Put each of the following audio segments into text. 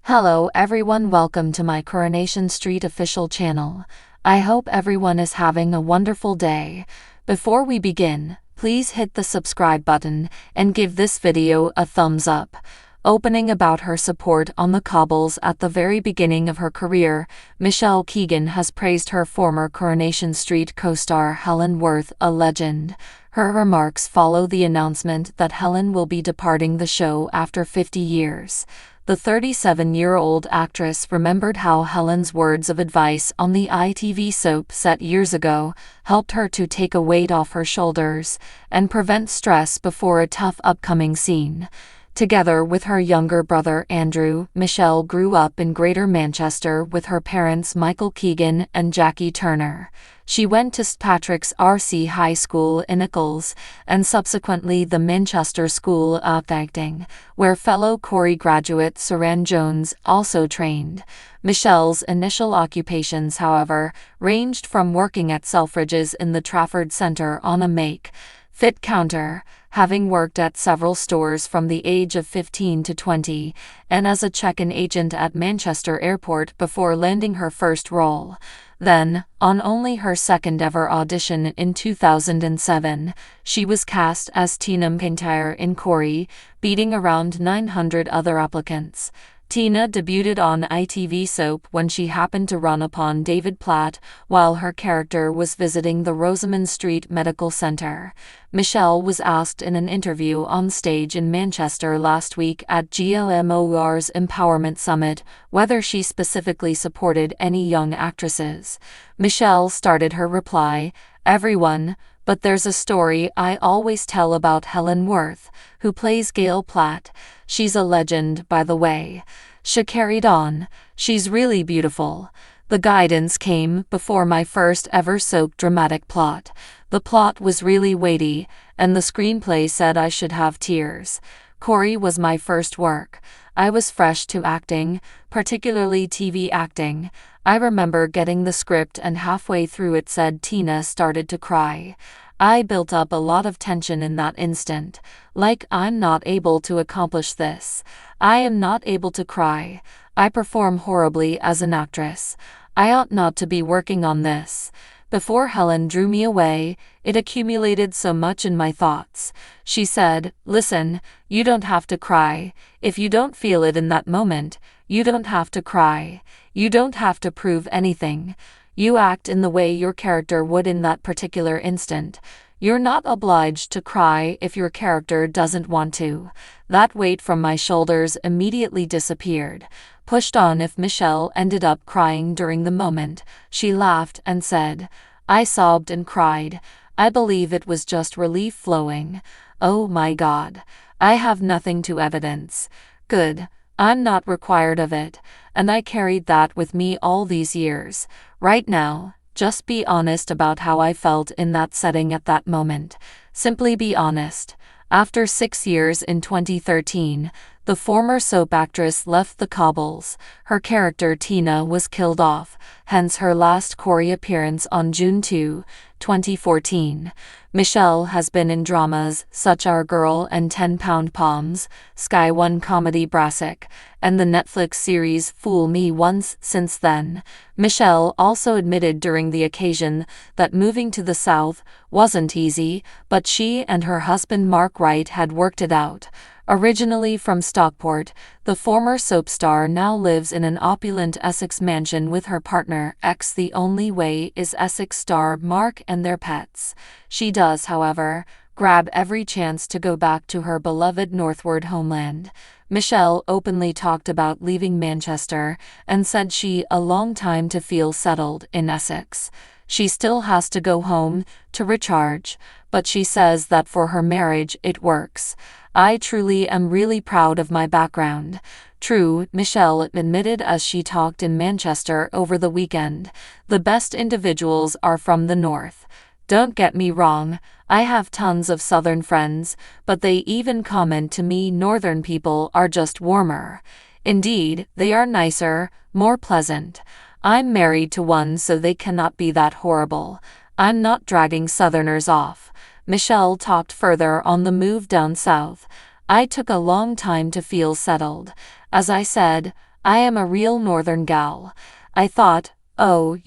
Hello everyone, welcome to my Coronation Street official channel. I hope everyone is having a wonderful day. Before we begin, please hit the subscribe button and give this video a thumbs up. Opening about her support on the cobbles at the very beginning of her career, Michelle Keegan has praised her former Coronation Street co-star Helen Worth, a legend. Her remarks follow the announcement that Helen will be departing the show after 50 years. The 37-year-old actress remembered how Helen's words of advice on the ITV soap set years ago helped her to take a weight off her shoulders and prevent stress before a tough upcoming scene. Together with her younger brother Andrew, Michelle grew up in Greater Manchester with her parents Michael Keegan and Jackie Turner. She went to St Patrick's RC High School in Eccles and subsequently the Manchester School of Acting, where fellow Corrie graduate Saran Jones also trained. Michelle's initial occupations, however, ranged from working at Selfridges in the Trafford Centre on a make-fit counter, having worked at several stores from the age of 15 to 20, and as a check-in agent at Manchester Airport before landing her first role. Then, on only her second-ever audition in 2007, she was cast as Tina McIntyre in Corrie, beating around 900 other applicants. Tina debuted on ITV soap when she happened to run upon David Platt while her character was visiting the Rosamond Street Medical Centre. Michelle was asked in an interview on stage in Manchester last week at GLMOR's Empowerment Summit whether she specifically supported any young actresses. Michelle started her reply, "Everyone, but there's a story I always tell about Helen Worth, who plays Gail Platt. She's a legend, by the way." She carried on, "She's really beautiful. The guidance came before my first ever soap dramatic plot. The plot was really weighty, and the screenplay said I should have tears. Corrie was my first work. I was fresh to acting, particularly TV acting. I remember getting the script and halfway through it said Tina started to cry. I built up a lot of tension in that instant, like I'm not able to accomplish this. I am not able to cry. I perform horribly as an actress. I ought not to be working on this. Before Helen drew me away, it accumulated so much in my thoughts." She said, "Listen, you don't have to cry. If you don't feel it in that moment, you don't have to cry. You don't have to prove anything. You act in the way your character would in that particular instant. You're not obliged to cry if your character doesn't want to." That weight from my shoulders immediately disappeared. Pushed on if Michelle ended up crying during the moment, she laughed and said, "I sobbed and cried. I believe it was just relief flowing. Oh my God. I have nothing to evidence. Good. I'm not required of it, and I carried that with me all these years. Right now, just be honest about how I felt in that setting at that moment. Simply be honest." After 6 years in 2013, the former soap actress left the cobbles. Her character Tina was killed off, hence her last Corrie appearance on June 2, 2014. Michelle has been in dramas such Our Girl and 10-Pound Palms, Sky One comedy Brassic, and the Netflix series Fool Me Once since then. Michelle also admitted during the occasion that moving to the South wasn't easy, but she and her husband Mark Wright had worked it out. Originally from Stockport, the former soap star now lives in an opulent Essex mansion with her partner The only way is Essex star Mark and their pets. She does, however, grab every chance to go back to her beloved northward homeland. Michelle openly talked about leaving Manchester and said she a long time to feel settled in Essex. She still has to go home to recharge, but she says that for her marriage it works. "I truly am really proud of my background." True, Michelle admitted as she talked in Manchester over the weekend. "The best individuals are from the north. Don't get me wrong, I have tons of southern friends, but they even comment to me northern people are just warmer. Indeed, they are nicer, more pleasant. I'm married to one so they cannot be that horrible. I'm not dragging southerners off." Michelle talked further on the move down south. "I took a long time to feel settled. As I said, I am a real northern gal. I thought, oh,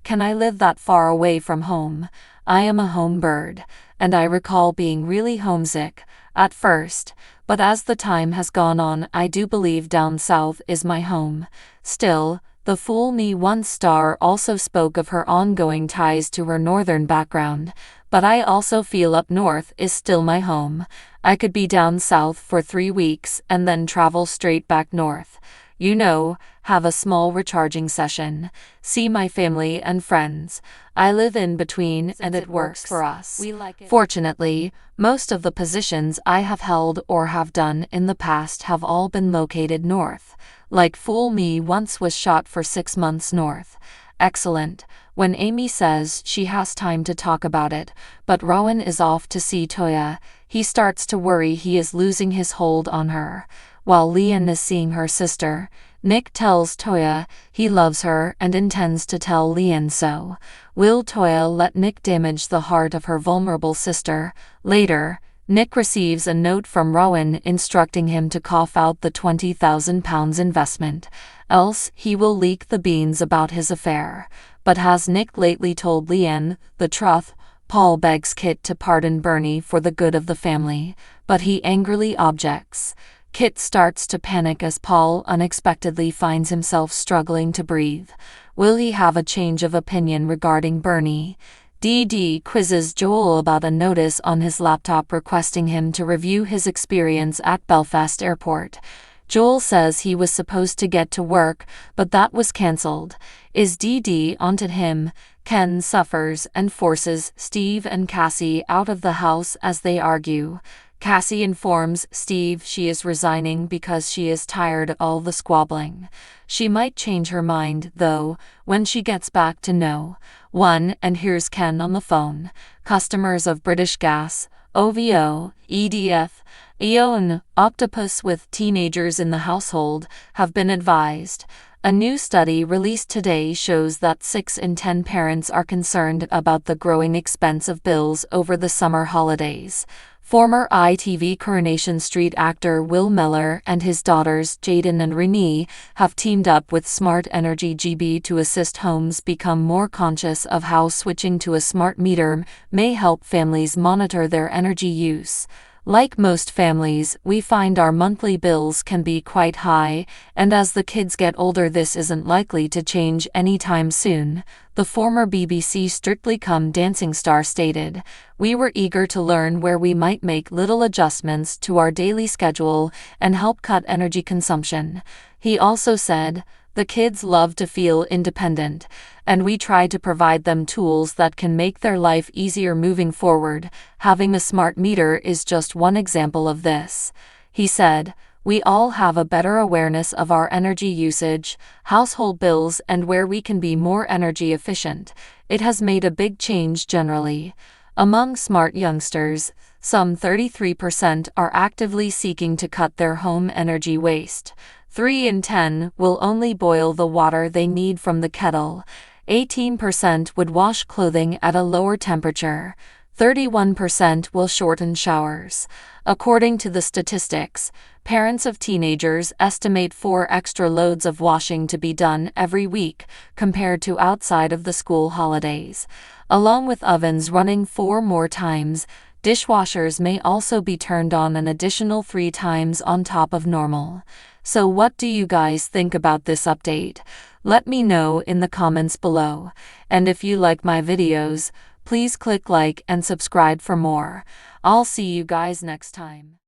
can I live that far away from home? I am a home bird, and I recall being really homesick at first, but as the time has gone on, I do believe down south is my home. Still, the Fool Me Once star also spoke of her ongoing ties to her northern background, but I also feel up north is still my home. I could be down south for 3 weeks and then travel straight back north. Have a small recharging session, see my family and friends. I live in between and it works for us. We like it. Fortunately, most of the positions I have held or have done in the past have all been located north. Like Fool Me Once was shot for 6 months north. Excellent. When Amy says she has time to talk about it, but Rowan is off to see Toya, he starts to worry he is losing his hold on her. While Leon is seeing her sister, Nick tells Toya he loves her and intends to tell Leon so. Will Toya let Nick damage the heart of her vulnerable sister? Later, Nick receives a note from Rowan instructing him to cough out the £20,000 investment, else he will leak the beans about his affair. But has Nick lately told Leon the truth? Paul begs Kit to pardon Bernie for the good of the family, but he angrily objects. Kit starts to panic as Paul unexpectedly finds himself struggling to breathe. Will he have a change of opinion regarding Bernie? Dee quizzes Joel about a notice on his laptop requesting him to review his experience at Belfast Airport. Joel says he was supposed to get to work, but that was cancelled. Is Dee onto him? Ken suffers and forces Steve and Cassie out of the house as they argue. Cassie informs Steve she is resigning because she is tired of all the squabbling. She might change her mind, though, when she gets back to No. 1 and hears Ken on the phone. Customers of British Gas, OVO, EDF, Eon, Octopus with teenagers in the household have been advised. A new study released today shows that 6 in 10 parents are concerned about the growing expense of bills over the summer holidays. Former ITV Coronation Street actor Will Mellor and his daughters Jaden and Renee have teamed up with Smart Energy GB to assist homes become more conscious of how switching to a smart meter may help families monitor their energy use. Like most families, we find our monthly bills can be quite high, and as the kids get older this isn't likely to change anytime soon, the former BBC Strictly Come Dancing star stated. We were eager to learn where we might make little adjustments to our daily schedule and help cut energy consumption. He also said, the kids love to feel independent, and we try to provide them tools that can make their life easier moving forward. Having a smart meter is just one example of this. He said, we all have a better awareness of our energy usage, household bills, and where we can be more energy efficient. It has made a big change generally. Among smart youngsters, some 33% are actively seeking to cut their home energy waste. 3 in 10 will only boil the water they need from the kettle. 18% would wash clothing at a lower temperature. 31% will shorten showers. According to the statistics, parents of teenagers estimate 4 extra loads of washing to be done every week, compared to outside of the school holidays. Along with ovens running 4 more times, dishwashers may also be turned on an additional 3 times on top of normal. So what do you guys think about this update? Let me know in the comments below. And if you like my videos, please click like and subscribe for more. I'll see you guys next time.